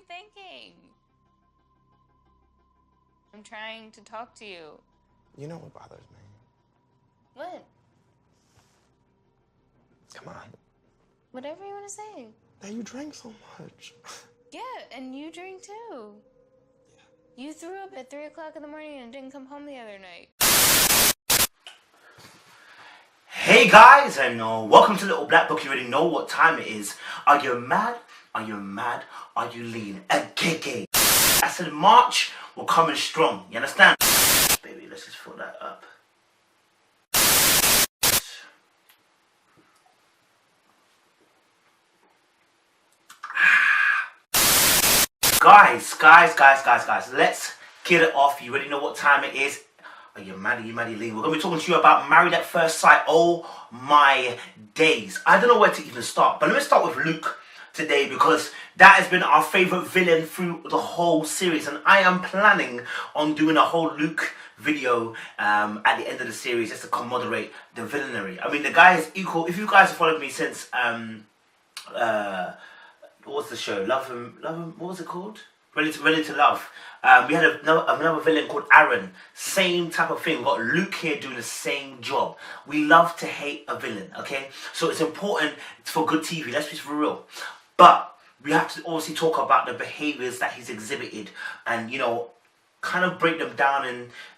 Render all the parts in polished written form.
thinking? I'm trying to talk to you. You know what bothers me? What? Come on. Whatever you want to say. That you drank so much. Yeah, and you drink too. Yeah. You threw up at 3 o'clock in the morning and didn't come home the other night. Hey guys, and welcome to Little Black Book. You already know what time it is. Are you mad? Are you mad? Are you lean? Gay. I said March, we're coming strong. You understand? Baby, let's just fill that up. Guys, let's get it off. You already know what time it is. Are you mad? Are you mad? Are you lean? We're going to be talking to you about Married at First Sight. Oh my days. I don't know where to even start, but let me start with Luke today because that has been our favourite villain through the whole series, and I am planning on doing a whole Luke video at the end of the series just to moderate the villainy. I mean, the guy is equal. If you guys have followed me since what was the show? Love him. What was it called? Ready to Love. We had another villain called Aaron. Same type of thing. We've got Luke here doing the same job. We love to hate a villain, okay? So it's important for good TV. Let's be for real. But we have to obviously talk about the behaviours that he's exhibited, and kind of break them down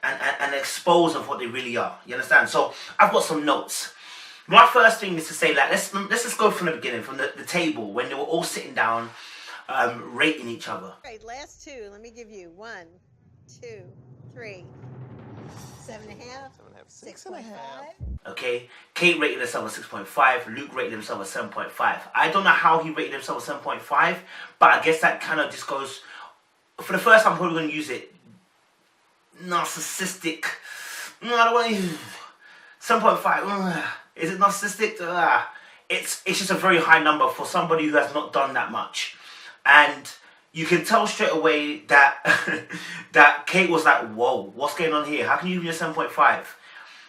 and expose of what they really are. You understand? So I've got some notes. My first thing is to say that let's just go from the beginning, from the table when they were all sitting down, rating each other. Right, last two. Let me give you 1, 2, 3, 7.5, 6.5. Okay, Kate rated herself a 6.5. Luke rated himself a 7.5. I don't know how he rated himself a 7.5, but I guess that kind of just goes. For the first time, I'm probably going to use it. Narcissistic. No, I don't want to use 7.5. Is it narcissistic? It's just a very high number for somebody who has not done that much. And you can tell straight away that that Kate was like, whoa, what's going on here? How can you give me a 7.5?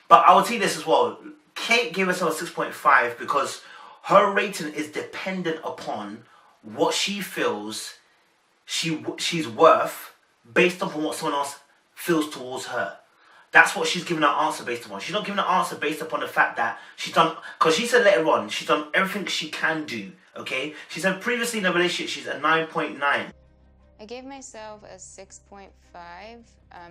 But I will tell you this as well. Kate gave herself a 6.5 because her rating is dependent upon what she feels she's worth based upon what someone else feels towards her. That's what she's giving her answer based upon. She's not giving her answer based upon the fact that she's done, because she said later on, she's done everything she can do, okay? She said previously in a relationship, she's a 9.9. I gave myself a 6.5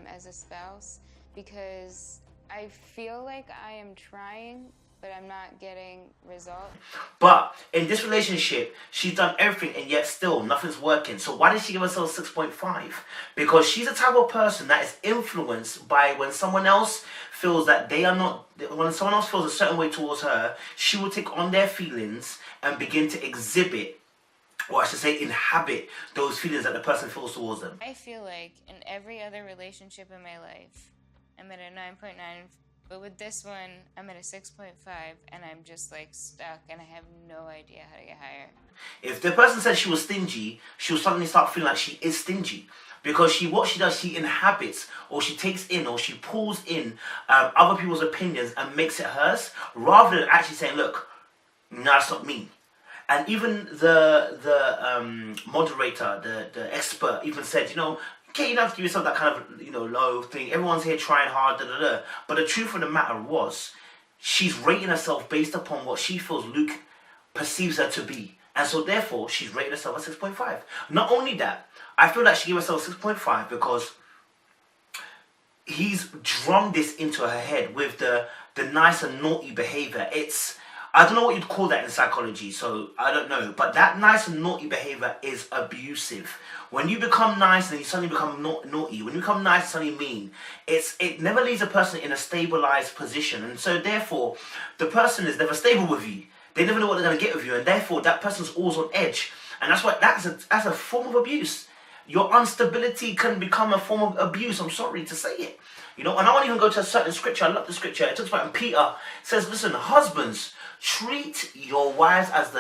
as a spouse because I feel like I am trying, but I'm not getting results. But in this relationship, she's done everything and yet still nothing's working. So why did she give herself 6.5? Because she's the type of person that is influenced by when someone else feels that they are not, when someone else feels a certain way towards her, she will take on their feelings and begin to exhibit, or I should say inhabit, those feelings that the person feels towards them. I feel like in every other relationship in my life, I'm at a 9.9. But with this one, I'm at a 6.5, and I'm just like stuck, and I have no idea how to get higher. If the person said she was stingy, she'll suddenly start feeling like she is stingy. Because what she does, she inhabits, or she takes in, or she pulls in other people's opinions and makes it hers, rather than actually saying, look, no, that's not me. And even the moderator, the expert, even said, okay, you don't have to give yourself that kind of, low thing. Everyone's here trying hard, But the truth of the matter was, she's rating herself based upon what she feels Luke perceives her to be. And so therefore, she's rated herself a 6.5. Not only that, I feel like she gave herself 6.5 because he's drummed this into her head with the nice and naughty behavior. I don't know what you'd call that in psychology, so I don't know. But that nice and naughty behavior is abusive. When you become nice and you suddenly become naughty, when you become nice and suddenly mean, it never leaves a person in a stabilized position. And so therefore, the person is never stable with you. They never know what they're going to get with you. And therefore, that person's always on edge. And that's a form of abuse. Your instability can become a form of abuse. I'm sorry to say it. And I won't even go to a certain scripture. I love the scripture. It talks about in Peter. It says, listen, husbands, treat your wives as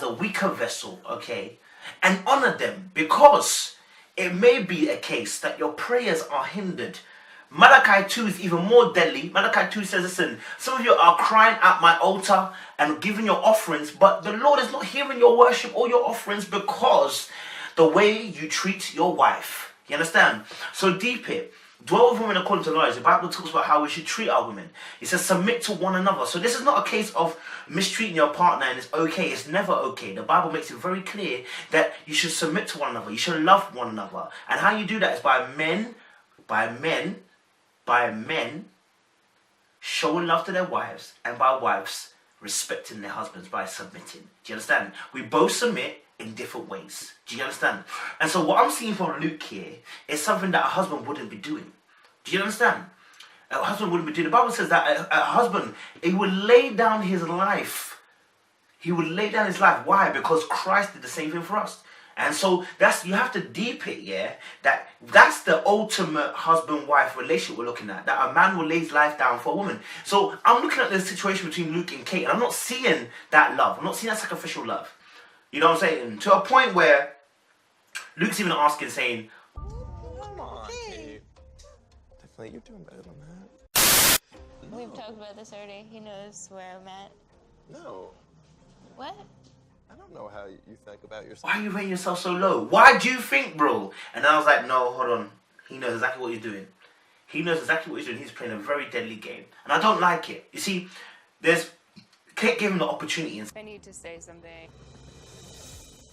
the weaker vessel, okay? And honor them, because it may be a case that your prayers are hindered. Malachi 2 is even more deadly. Malachi 2 says, listen, some of you are crying at my altar and giving your offerings, but the Lord is not hearing your worship or your offerings because the way you treat your wife. You understand? So deep it. Dwell with women according to knowledge. The Bible talks about how we should treat our women. It says submit to one another. So this is not a case of mistreating your partner and it's okay. It's never okay. The Bible makes it very clear that you should submit to one another. You should love one another. And how you do that is by men showing love to their wives, and by wives respecting their husbands by submitting. Do you understand? We both submit in different ways. Do you understand? And so what I'm seeing from Luke here is something that a husband wouldn't be doing. Do you understand? A husband wouldn't be doing. The Bible says that a husband, he would lay down his life. He would lay down his life. Why? Because Christ did the same thing for us. And so you have to deep it, yeah? That's the ultimate husband-wife relationship we're looking at. That a man will lay his life down for a woman. So I'm looking at the situation between Luke and Kate, and I'm not seeing that love. I'm not seeing that sacrificial love. You know what I'm saying? To a point where Luke's even asking, saying, Come on, Kate. Definitely, you're doing better than that. No. We've talked about this already. He knows where I'm at. No. What? I don't know how you think about yourself. why are you rating yourself so low? Why do you think, bro? And I was like, no, hold on. He knows exactly what he's doing. He knows exactly what he's doing. He's playing a very deadly game. And I don't like it. You see, Kate gave him the opportunity. I need to say something.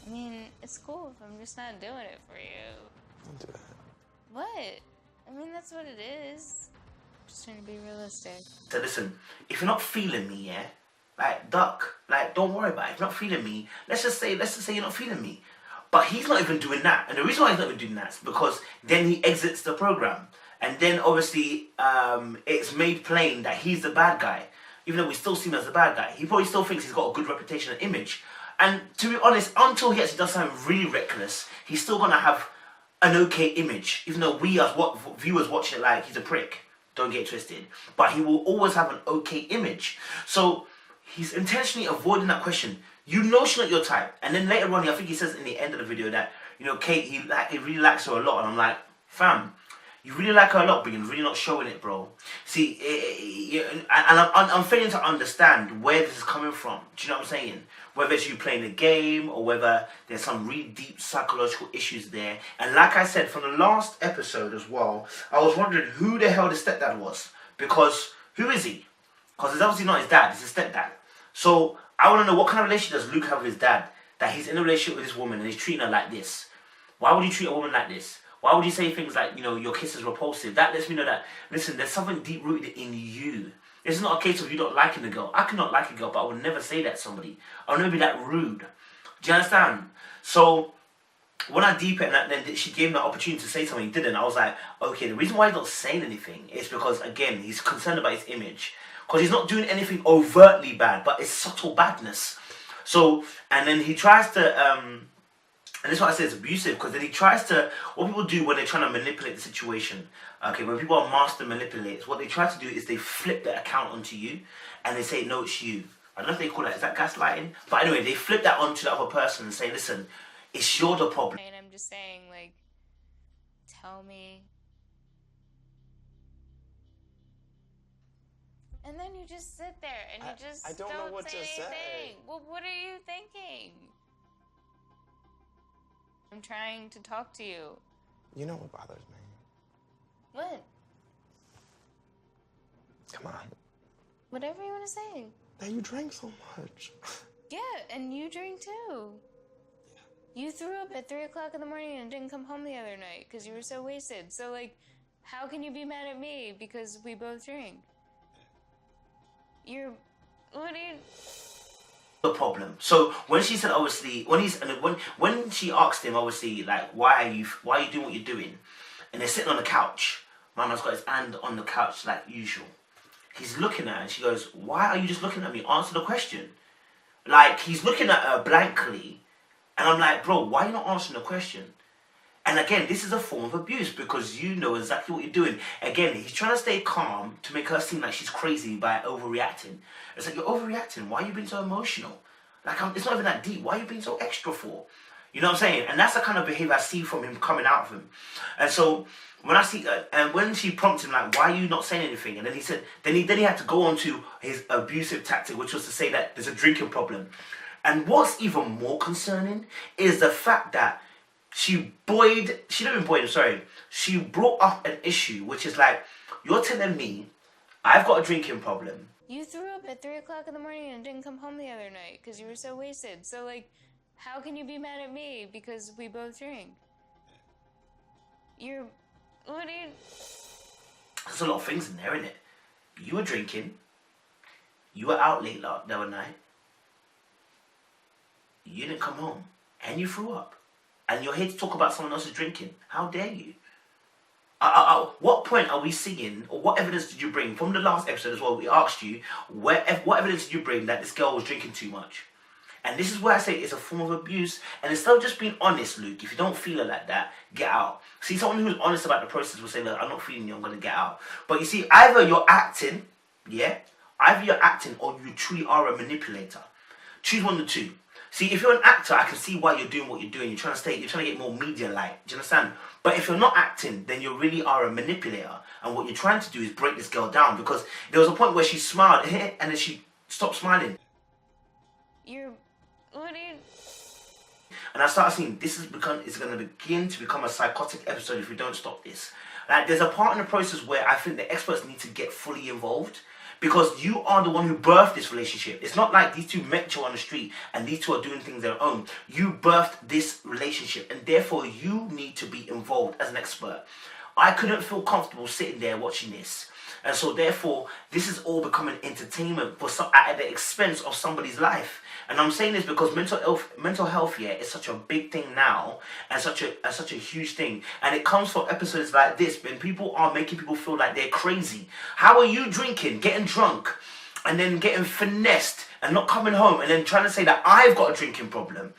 I mean, it's cool if I'm just not doing it for you. Don't do that. What? I mean, that's what it is. Just trying to be realistic. So listen, if you're not feeling me, yeah, like duck, like don't worry about it. If you're not feeling me, let's just say you're not feeling me. But he's not even doing that, and the reason why he's not even doing that is because then he exits the program, and then obviously it's made plain that he's the bad guy, even though we still see him as the bad guy. He probably still thinks he's got a good reputation and image, and to be honest, until he actually does something really reckless, he's still gonna have an okay image, even though we as viewers watch it like he's a prick. Don't get twisted, but he will always have an okay image. So he's intentionally avoiding that question. You know she's not your type. And then later on, I think he says in the end of the video that, you know, Kate, he really likes her a lot. And I'm like, fam, you really like her a lot, but you're really not showing it, bro. See, I'm failing to understand where this is coming from. Do you know what I'm saying? Whether it's you playing a game or whether there's some really deep psychological issues there. And like I said, from the last episode as well, I was wondering who the hell the stepdad was. Because who is he? Because it's obviously not his dad, it's his stepdad. So I want to know, what kind of relationship does Luke have with his dad? That he's in a relationship with this woman and he's treating her like this. Why would you treat a woman like this? Why would you say things like, you know, your kiss is repulsive? That lets me know that, listen, there's something deep rooted in you. It's not a case of you not liking the girl. I cannot like a girl, but I would never say that to somebody. I would never be that rude. Do you understand? So when I deep it and then she gave him the opportunity to say something, he didn't. I was like, okay, the reason why he's not saying anything is because, again, he's concerned about his image. Because he's not doing anything overtly bad, but it's subtle badness. So, and then he tries to, and this is why I say it's abusive, because then he tries to, what people do when they're trying to manipulate the situation, okay, when people are master manipulators, what they try to do is they flip the account onto you, and they say, no, it's you. I don't know if they call that, is that gaslighting? But anyway, they flip that onto the other person and say, listen, it's you're the problem. And I'm just saying, like, tell me. And then you just sit there and you just I don't know what say to say. anything. Well, what are you thinking? I'm trying to talk to you. You know what bothers me? What? Come on. Whatever you want to say. That you drank so much. Yeah, and you drink too. You threw up at 3 o'clock in the morning and didn't come home the other night because you were so wasted. So, like, how can you be mad at me because we both drink? What are you... The problem. So when she said, obviously, when she asked him, obviously, like, why are you doing what you're doing? And they're sitting on the couch. Mama's got his hand on the couch like usual. He's looking at her and she goes, why are you just looking at me? Answer the question. Like, he's looking at her blankly. And I'm like, bro, why are you not answering the question? And again, this is a form of abuse because you know exactly what you're doing. Again, he's trying to stay calm to make her seem like she's crazy by overreacting. It's like, you're overreacting. Why are you being so emotional? Like, it's not even that deep. Why are you being so extra for? You know what I'm saying? And that's the kind of behavior I see from him coming out of him. And so when I see, and when she prompts him, like, why are you not saying anything? And then he said, then he had to go on to his abusive tactic, which was to say that there's a drinking problem. And what's even more concerning is the fact that she brought up an issue, which is like, you're telling me I've got a drinking problem. You threw up at 3 o'clock in the morning and didn't come home the other night because you were so wasted. So, like, how can you be mad at me because we both drink? What do you... There's a lot of things in there, isn't it? You were drinking. You were out late the other night. You didn't come home. And you threw up. And you're here to talk about someone else's drinking. How dare you? What point are we seeing, or what evidence did you bring from the last episode as well? We asked you, what evidence did you bring that this girl was drinking too much? And this is where I say it's a form of abuse. And instead of just being honest, Luke, if you don't feel it like that, get out. See, someone who's honest about the process will say, look, I'm not feeling you, I'm going to get out. But you see, either you're acting, or you truly are a manipulator. Choose one of the two. See, if you're an actor, I can see why you're doing what you're doing. You're trying to get more media light. Do you understand? But if you're not acting, then you really are a manipulator. And what you're trying to do is break this girl down, because there was a point where she smiled and then she stopped smiling. And I started seeing it's going to begin to become a psychotic episode if we don't stop this. Like, there's a part in the process where I think the experts need to get fully involved, because you are the one who birthed this relationship. It's not like these two met you on the street and these two are doing things their own. You birthed this relationship, and therefore you need to be involved as an expert. I couldn't feel comfortable sitting there watching this. And so therefore, this is all becoming entertainment at the expense of somebody's life. And I'm saying this because mental health, is such a big thing now, and such a huge thing. And it comes from episodes like this, when people are making people feel like they're crazy. How are you drinking, getting drunk, and then getting finessed, and not coming home, and then trying to say that I've got a drinking problem?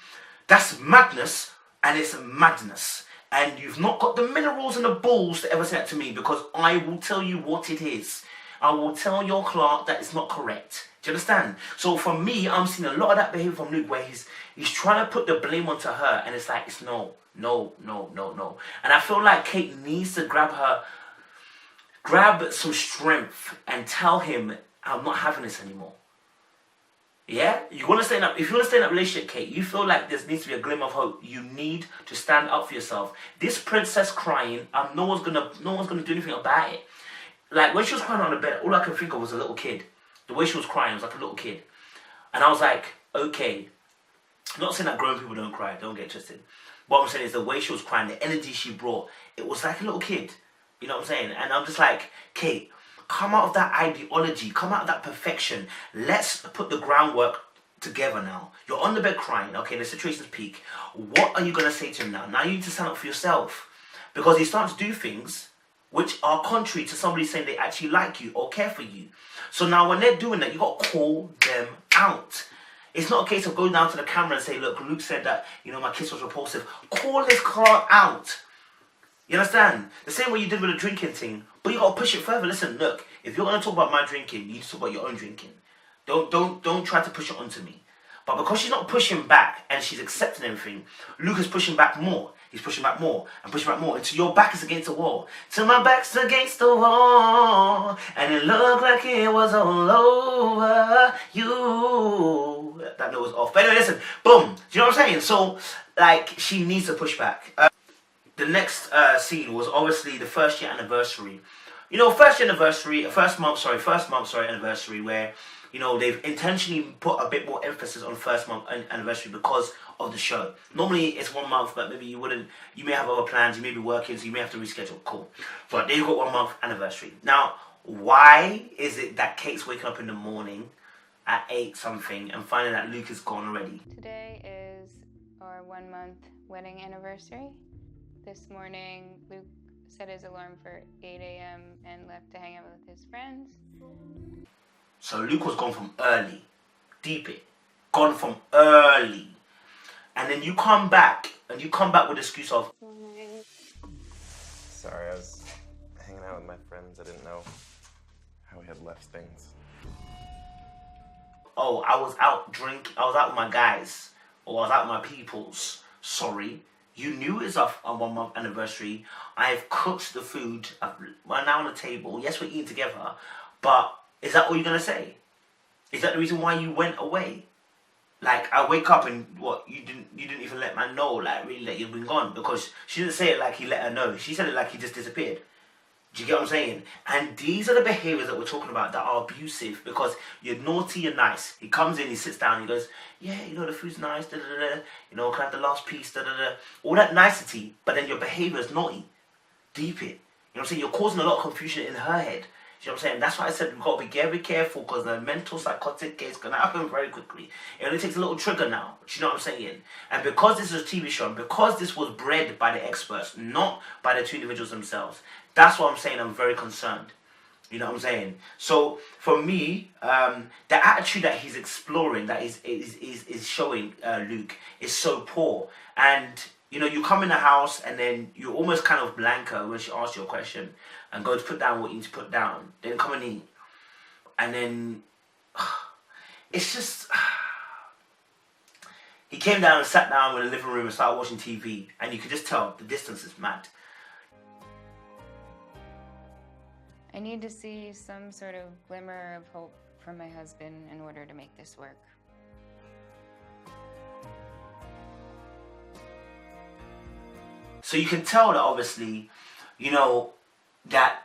That's madness, and it's madness. And you've not got the minerals and the balls to ever say that to me, because I will tell you what it is. I will tell your clerk that it's not correct. Do you understand? So for me, I'm seeing a lot of that behavior from Luke, where he's trying to put the blame onto her, and it's like, it's no. And I feel like Kate needs to grab some strength and tell him, I'm not having this anymore. Yeah? If you want to stay in that relationship, Kate, you feel like there needs to be a glimmer of hope. You need to stand up for yourself. This princess crying, no one's gonna do anything about it. Like, when she was crying on the bed, all I could think of was a little kid. The way she was crying was like a little kid. And I was like, okay. I'm not saying that grown people don't cry, don't get twisted. What I'm saying is the way she was crying, the energy she brought, it was like a little kid. You know what I'm saying? And I'm just like, Kate, come out of that ideology, come out of that perfection. Let's put the groundwork together now. You're on the bed crying, okay, the situation's peak. What are you going to say to him now? Now you need to stand up for yourself. Because he's starting to do things which are contrary to somebody saying they actually like you or care for you. So now when they're doing that, you got to call them out. It's not a case of going down to the camera and say, look, Luke said that, my kiss was repulsive. Call this clerk out. You understand? The same way you did with the drinking thing. But you got to push it further. Listen, look, if you're going to talk about my drinking, you need to talk about your own drinking. Don't try to push it onto me. But because she's not pushing back and she's accepting everything, Luke is pushing back more. He's pushing back more and pushing back more until your back is against the wall. Till my back's against the wall and it looked like it was all over you. That note was off. But anyway, listen, boom. Do you know what I'm saying? So, like, she needs to push back. The next scene was obviously the first anniversary, anniversary, where, they've intentionally put a bit more emphasis on first month anniversary because of the show. Normally it's 1 month, but maybe you may have other plans, you may be working, so you may have to reschedule. Cool. But they've got 1 month anniversary. Now, why is it that Kate's waking up in the morning at 8 something and finding that Luke is gone already? Today is our 1 month wedding anniversary. This morning, Luke set his alarm for 8 a.m. and left to hang out with his friends. So Luke was gone from early. Deep it. Gone from early. And then you come back with the excuse of... Sorry, I was hanging out with my friends. I didn't know how we had left things. Oh, I was out with my guys. Or I was out with my peoples. Sorry. You knew it was a 1 month anniversary. I've cooked the food. We're now on the table. Yes, we're eating together. But is that all you're going to say? Is that the reason why you went away? Like, I wake up and what, you didn't even let man know, like, really, that you've been gone. Because she didn't say it like he let her know. She said it like he just disappeared. Do you get what I'm saying? And these are the behaviours that we're talking about that are abusive, because you're naughty, you're nice. He comes in, he sits down, he goes, yeah, you know, the food's nice, da da da, you know, can I have the last piece, da da da. All that nicety, but then your behaviour is naughty. Deep it. You know what I'm saying? You're causing a lot of confusion in her head. You know what I'm saying? That's why I said we've got to be very careful, because the mental psychotic case can happen very quickly. It only takes a little trigger now. Do you know what I'm saying? And because this is a TV show, and because this was bred by the experts, not by the two individuals themselves, that's what I'm saying. I'm very concerned. You know what I'm saying? So for me, the attitude that he's exploring, that is showing Luke, is so poor. And you know, you come in the house and then you almost kind of blank her when she asks you a question, and go to put down what you need to put down. Then come and eat, and then it's just. He came down and sat down in the living room and started watching TV, and you could just tell the distance is mad. I need to see some sort of glimmer of hope from my husband in order to make this work. So you can tell that obviously, you know, that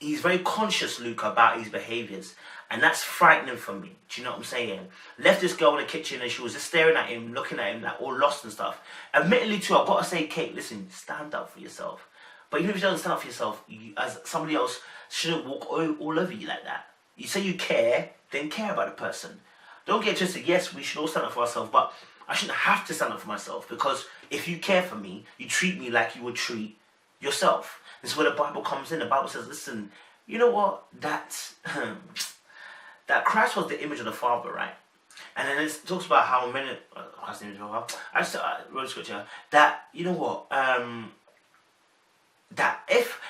he's very conscious, Luke, about his behaviours. And that's frightening for me. Do you know what I'm saying? Left this girl in the kitchen and she was just staring at him, looking at him like all lost and stuff. Admittedly too, I've got to say, Kate, listen, stand up for yourself. But even if you don't stand up for yourself, you, as somebody else, shouldn't walk all over you like that. You say you care, then care about the person. Don't get twisted. Yes, we should all stand up for ourselves, but I shouldn't have to stand up for myself, because if you care for me, you treat me like you would treat yourself. This is where the Bible comes in. The Bible says, listen, you know what? That Christ was the image of the Father, right? And then it talks about how many, Christ's the image of the Father. I just wrote scripture that, you know what? That if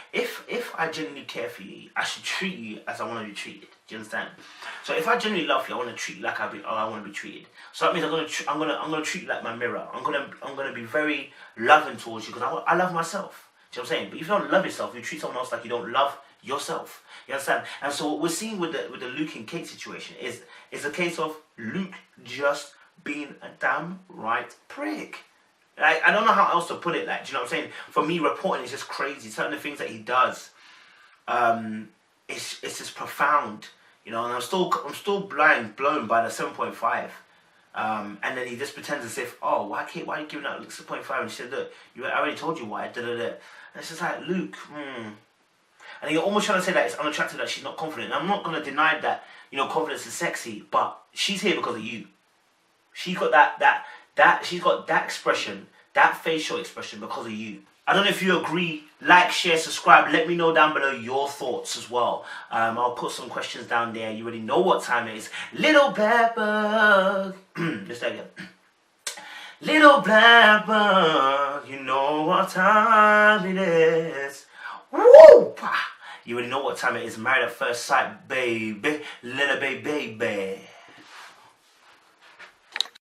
I genuinely care for you, I should treat you as I want to be treated. Do you understand? So if I genuinely love you, I want to treat you like I want to be treated. So that means I'm gonna treat you like my mirror. I'm gonna be very loving towards you, because I love myself. Do you know what I'm saying? But if you don't love yourself, you treat someone else like you don't love yourself. You understand? And so what we're seeing with the Luke and Kate situation is a case of Luke just being a damn right prick. Like, I don't know how else to put it. Like, do you know what I'm saying? For me, reporting is just crazy. Certain of the things that he does, it's just profound. You know, and I'm still blown by the 7.5. And then he just pretends as if, oh, why are you giving out 6.5? And she said, look, I already told you why. Da, da, da. And it's just like, Luke, And you're almost trying to say that it's unattractive, that she's not confident. And I'm not going to deny that, you know, confidence is sexy, but she's here because of you. She's got she's got that expression, that facial expression because of you. I don't know if you agree. Like, share, subscribe. Let me know down below your thoughts as well. I'll put some questions down there. You already know what time it is. Little black bug. Let's start again. Little black bug, you know what time it is. Woo! You already know what time it is. Married at first sight, baby. Little baby.